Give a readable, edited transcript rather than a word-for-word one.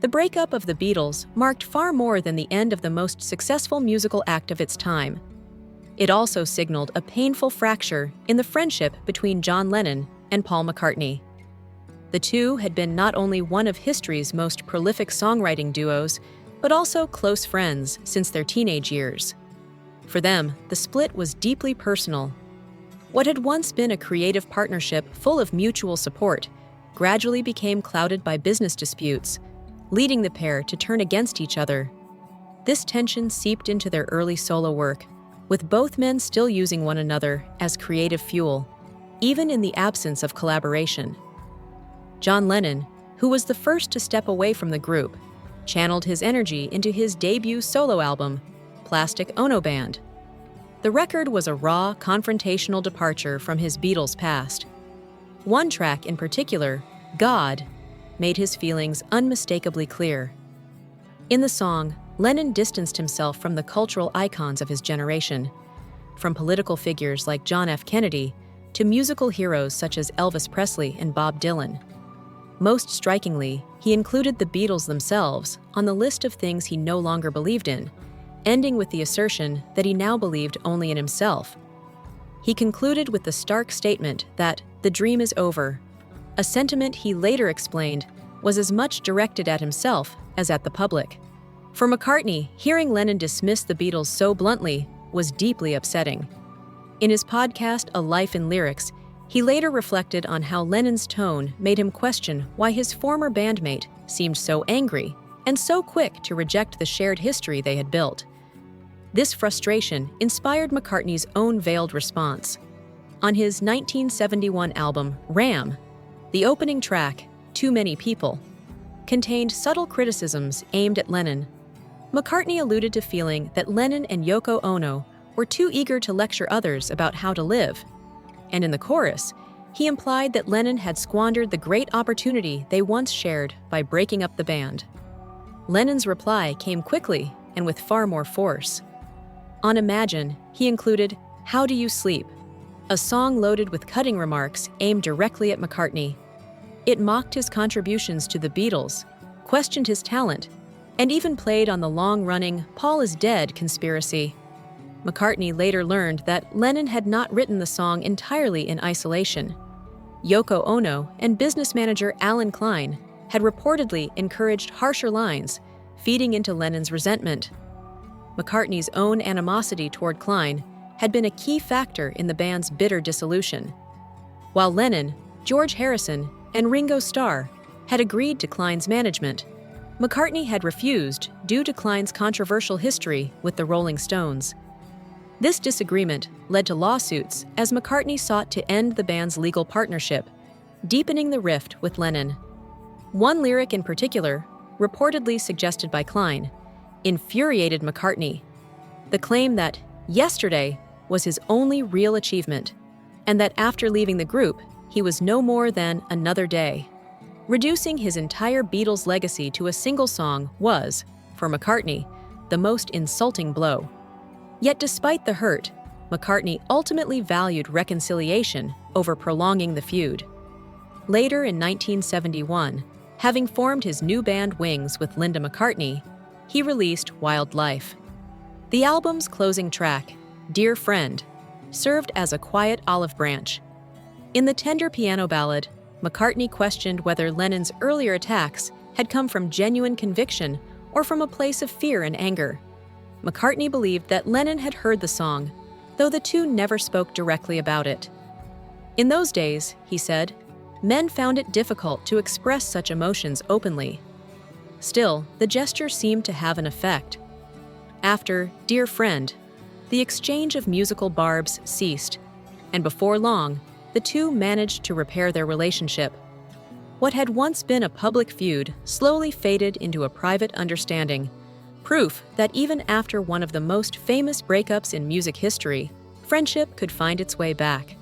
The breakup of the Beatles marked far more than the end of the most successful musical act of its time. It also signaled a painful fracture in the friendship between John Lennon and Paul McCartney. The two had been not only one of history's most prolific songwriting duos, but also close friends since their teenage years. For them, the split was deeply personal. What had once been a creative partnership full of mutual support gradually became clouded by business disputes, leading the pair to turn against each other. This tension seeped into their early solo work, with both men still using one another as creative fuel, even in the absence of collaboration. John Lennon, who was the first to step away from the group, channeled his energy into his debut solo album, Plastic Ono Band. The record was a raw, confrontational departure from his Beatles past. One track in particular, God, made his feelings unmistakably clear. In the song, Lennon distanced himself from the cultural icons of his generation, from political figures like John F. Kennedy to musical heroes such as Elvis Presley and Bob Dylan. Most strikingly, he included the Beatles themselves on the list of things he no longer believed in, ending with the assertion that he now believed only in himself. He concluded with the stark statement that the dream is over, a sentiment he later explained was as much directed at himself as at the public. For McCartney, hearing Lennon dismiss the Beatles so bluntly was deeply upsetting. In his podcast, A Life in Lyrics, he later reflected on how Lennon's tone made him question why his former bandmate seemed so angry and so quick to reject the shared history they had built. This frustration inspired McCartney's own veiled response. On his 1971 album, Ram, the opening track, Too Many People, contained subtle criticisms aimed at Lennon. McCartney alluded to feeling that Lennon and Yoko Ono were too eager to lecture others about how to live. And in the chorus, he implied that Lennon had squandered the great opportunity they once shared by breaking up the band. Lennon's reply came quickly and with far more force. On Imagine, he included How Do You Sleep?, a song loaded with cutting remarks aimed directly at McCartney. It mocked his contributions to the Beatles, questioned his talent, and even played on the long-running Paul is dead conspiracy. McCartney later learned that Lennon had not written the song entirely in isolation. Yoko Ono and business manager Alan Klein had reportedly encouraged harsher lines, feeding into Lennon's resentment. McCartney's own animosity toward Klein had been a key factor in the band's bitter dissolution. While Lennon, George Harrison, and Ringo Starr had agreed to Klein's management, McCartney had refused due to Klein's controversial history with the Rolling Stones. This disagreement led to lawsuits as McCartney sought to end the band's legal partnership, deepening the rift with Lennon. One lyric in particular, reportedly suggested by Klein, infuriated McCartney. The claim that yesterday was his only real achievement, and that after leaving the group, he was no more than another day. Reducing his entire Beatles legacy to a single song was, for McCartney, the most insulting blow. Yet despite the hurt, McCartney ultimately valued reconciliation over prolonging the feud. Later in 1971, having formed his new band Wings with Linda McCartney, he released Wild Life. The album's closing track, Dear Friend, served as a quiet olive branch. In the tender piano ballad, McCartney questioned whether Lennon's earlier attacks had come from genuine conviction or from a place of fear and anger. McCartney believed that Lennon had heard the song, though the two never spoke directly about it. In those days, he said, men found it difficult to express such emotions openly. Still, the gesture seemed to have an effect. After Dear Friend, the exchange of musical barbs ceased, and before long, the two managed to repair their relationship. What had once been a public feud slowly faded into a private understanding, proof that even after one of the most famous breakups in music history, friendship could find its way back.